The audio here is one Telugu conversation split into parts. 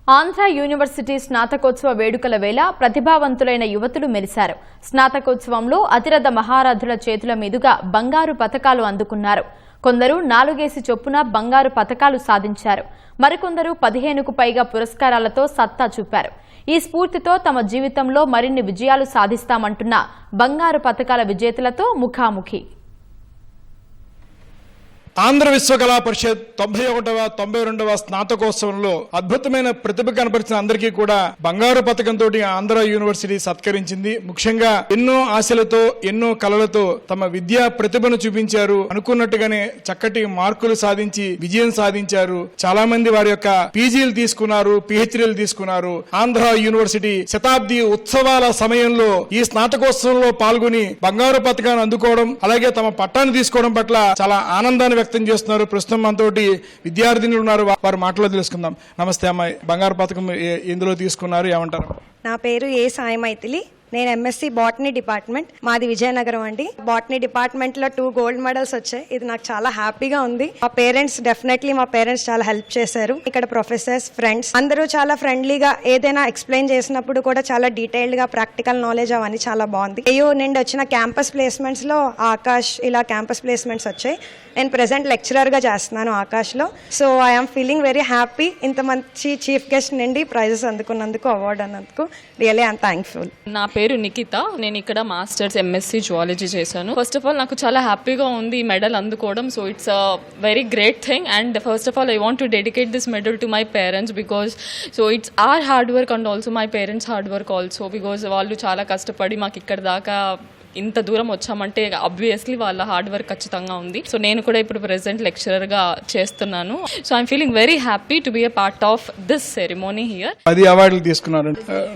ఆంధ్ర యూనివర్సిటీ స్నాతకోత్సవ వేడుకల వేళ ప్రతిభావంతులైన యువతులు మెరిశారు. స్నాతకోత్సవంలో అతిరథ మహారథుల చేతుల మీదుగా బంగారు పతకాలు అందుకున్నారు. కొందరు 4 చొప్పున బంగారు పతకాలు సాధించారు. మరికొందరు 15కు పైగా పురస్కారాలతో సత్తా చూపారు. ఈ స్ఫూర్తితో తమ జీవితంలో మరిన్ని విజయాలు సాధిస్తామంటున్న బంగారు పతకాల విజేతలతో ముఖాముఖి. ఆంధ్ర విశ్వకళా పరిషత్ 91వ 92వ స్నాతకోత్సవంలో అద్భుతమైన ప్రతిభ కనపరిచిన అందరికీ కూడా బంగారు పథకంతో ఆంధ్ర యూనివర్సిటీ సత్కరించింది. ముఖ్యంగా ఎన్నో ఆశలతో ఎన్నో కలలతో తమ విద్యా ప్రతిభను చూపించారు. అనుకున్నట్టుగానే చక్కటి మార్కులు సాధించి విజయం సాధించారు. చాలా మంది వారి యొక్క పీజీలు తీసుకున్నారు, పిహెచ్డీలు తీసుకున్నారు. ఆంధ్ర యూనివర్సిటీ శతాబ్ది ఉత్సవాల సమయంలో ఈ స్నాతకోత్సవంలో పాల్గొని బంగారు పథకాన్ని అందుకోవడం, అలాగే తమ పట్టాన్ని తీసుకోవడం పట్ల చాలా ఆనందాన్ని వ్యక్తం చేస్తున్నారు. ప్రస్తుతం మనతోటి విద్యార్థినులు ఉన్నారు, వారు మాటలో తెలుసుకుందాం. నమస్తే అమ్మాయి, బంగారు పథకం ఎందులో తీసుకున్నారు, ఏమంటారు? నా పేరు ఏ సాయి మైథిలి. నేను ఎంఎస్సి బాటనీ డిపార్ట్మెంట్, మాది విజయనగరం అండి. బాటనీ డిపార్ట్మెంట్ లో 2 గోల్డ్ మెడల్స్ వచ్చాయి. ఇది నాకు చాలా హ్యాపీగా ఉంది. మా పేరెంట్స్ చాలా హెల్ప్ చేశారు. ఇక్కడ ప్రొఫెసర్స్, ఫ్రెండ్స్ అందరూ చాలా ఫ్రెండ్లీగా ఏదైనా ఎక్స్ప్లెయిన్ చేసినప్పుడు కూడా చాలా డీటెయిల్డ్ గా ప్రాక్టికల్ నాలెడ్జ్ అవన్నీ చాలా బాగుంది. ఏయూ నుండి వచ్చిన క్యాంపస్ ప్లేస్మెంట్స్ లో ఆకాష్ ఇలా క్యాంపస్ ప్లేస్మెంట్స్ వచ్చాయి. నేను ప్రెసెంట్ లెక్చరర్ గా చేస్తున్నాను ఆకాష్ లో. So I'm feeling very happy. ఇంత మంచి చీఫ్ గెస్ట్ నుండి ప్రైజెస్ అందుకున్నందుకు, అవార్డు అన్నందుకు రియల్లీ ఐఎమ్ థ్యాంక్ఫుల్. నా పేరు నిఖిత. నేను ఇక్కడ మాస్టర్స్ ఎంఎస్సి జువాలజీ చేశాను. ఫస్ట్ ఆఫ్ ఆల్ నాకు చాలా హ్యాపీగా ఉంది ఈ మెడల్ అందుకోవడం. So it's a very great thing. And first of all I want to dedicate this medal to my parents because so it's our hard work and also my parents hard work also because వాళ్ళు చాలా కష్టపడి మాకు ఇక్కడ దాకా ఇంత దూరం వచ్చామంటే ఆబ్వియస్లీ వాళ్ళ హార్డ్ వర్క్ ఖచ్చితంగా ఉంది. సో నేను కూడా ఇప్పుడు ప్రెసెంట్ లెక్చరర్ గా చేస్తున్నాను. So I'm feeling very happy to be a part of this ceremony here. 10 అవార్డులు తీసుకున్నారు,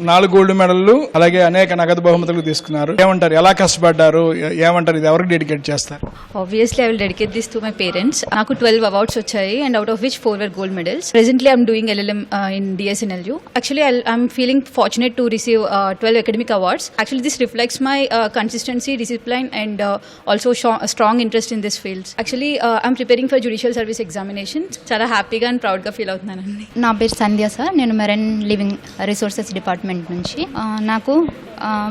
4 గోల్డ్ మెడల్లు, అలాగే అనేక నగదు బహుమతులు తీసుకున్నారు. ఏమంటారు, ఎలా కష్టపడ్డారు, ఏమంటారు, ఇది ఎవరికి డెడికేట్ చేస్తారు? Obviously I will dedicate this to my parents. నాకు 12 awards వచ్చాయి and out of which 4 were gold medals. Presently I am doing LLM in DSNLU. Actually I am feeling fortunate to receive 12 academic awards. Actually this reflects my consistency, discipline and also strong interest in this field. Actually I'm preparing for judicial service examinations. చాలా హ్యాపీగా అండ్ ప్రౌడ్ గా ఫీల్ అవుతున్నానండి. నా పేరు సంధ్య సార్. నేను మెరైన్ లివింగ్ రిసోర్సెస్ డిపార్ట్మెంట్ నుంచి. నాకు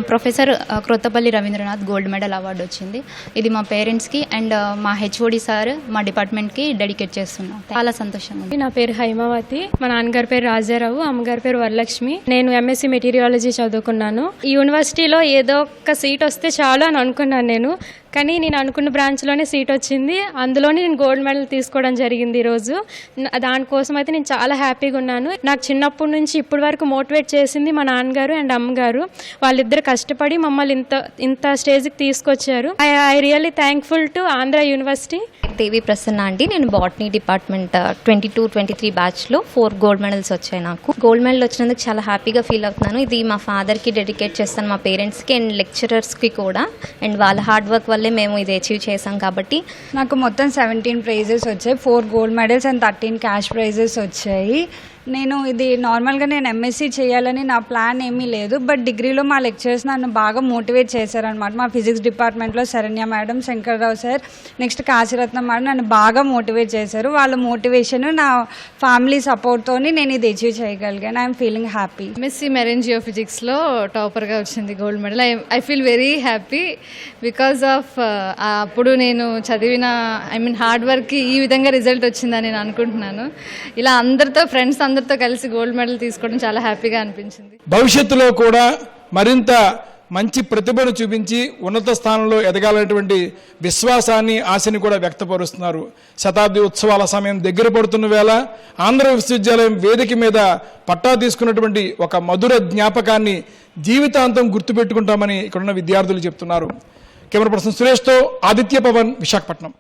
professor Kothapalli Ravindranath gold medal award వచ్చింది. ఇది మా పేరెంట్స్కి అండ్ మా హెచ్ఓడి సార్ మా డిపార్ట్మెంట్కి డెడికేట్ చేస్తున్నాం. చాలా సంతోషంగా ఉంది. నా పేరు హైమావతి. మా నాన్నగారి పేరు రాజారావు, అమ్మగారి పేరు వరలక్ష్మి. నేను ఎంఎస్సి మెటీరియాలజీ చదువుకున్నాను. ఈ యూనివర్సిటీలో ఏదో ఒక సీట్ వస్తే చాలు అని అనుకున్నాను నేను. కానీ నేను అనుకున్న బ్రాంచ్లోనే సీట్ వచ్చింది. అందులోనే నేను గోల్డ్ మెడల్ తీసుకోవడం జరిగింది ఈరోజు. దానికోసం అయితే నేను చాలా హ్యాపీగా ఉన్నాను. నాకు చిన్నప్పటి నుంచి ఇప్పటి వరకు మోటివేట్ చేసింది మా నాన్నగారు అండ్ అమ్మగారు. వాళ్ళిద్దరు కష్టపడి మమ్మల్ని ఇంత స్టేజ్కి తీసుకొచ్చారు. I really thankful to Andhra university. Devi Prasanna అండి. నేను బాటనీ డిపార్ట్మెంట్ 22-23 బ్యాచ్లో 4 గోల్డ్ మెడల్స్ వచ్చాయి. నాకు గోల్డ్ మెడల్ వచ్చినందుకు చాలా హ్యాపీగా ఫీల్ అవుతున్నాను. ఇది మా ఫాదర్కి డెడికేట్ చేస్తాను, మా పేరెంట్స్కి అండ్ లెక్చరర్స్కి కూడా. అండ్ వాళ్ళ హార్డ్ వర్క్ వల్లే మేము ఇది అచీవ్ చేసాం. కాబట్టి నాకు మొత్తం 17 ప్రైజెస్ వచ్చాయి. 4 gold medals and 13 cash prices వచ్చాయి. నేను నార్మల్గా నేను ఎంఎస్సీ చేయాలని నా ప్లాన్ ఏమీ లేదు. బట్ డిగ్రీలో మా లెక్చరర్స్ నన్ను బాగా మోటివేట్ చేశారనమాట. మా ఫిజిక్స్ డిపార్ట్మెంట్లో Saranya madam, Shankarrao sir, next Kasiratnam madam నన్ను బాగా మోటివేట్ చేశారు. వాళ్ళ మోటివేషన్, నా ఫ్యామిలీ సపోర్ట్తో నేను ఇది అచీవ్ చేయగలిగాను. I'm feeling happy. MSc marine geo ఫిజిక్స్లో టాపర్గా వచ్చింది gold medal. I feel very happy because of అప్పుడు నేను చదివిన హార్డ్ వర్క్కి ఈ విధంగా రిజల్ట్ వచ్చిందని నేను అనుకుంటున్నాను. ఇలా ఫ్రెండ్స్ అందరితో కలిసి గోల్డ్ మెడల్ తీసుకోవడం చాలా హ్యాపీగా అనిపించింది. భవిష్యత్తులో కూడా మరింత మంచి ప్రతిభను చూపించి ఉన్నత స్థానంలో ఎదగాలనేటువంటి విశ్వాసాన్ని, ఆశని కూడా వ్యక్తపరుస్తున్నారు. శతాబ్ది ఉత్సవాల సమయం దగ్గర పడుతున్న వేళ ఆంధ్ర విశ్వవిద్యాలయం వేదిక మీద పట్టా తీసుకున్నటువంటి ఒక మధుర జ్ఞాపకాన్ని జీవితాంతం గుర్తుపెట్టుకుంటామని ఇక్కడున్న విద్యార్థులు చెప్తున్నారు. కెమెరా పర్సన్ సురేష్తో ఆదిత్య పవన్, విశాఖపట్నం.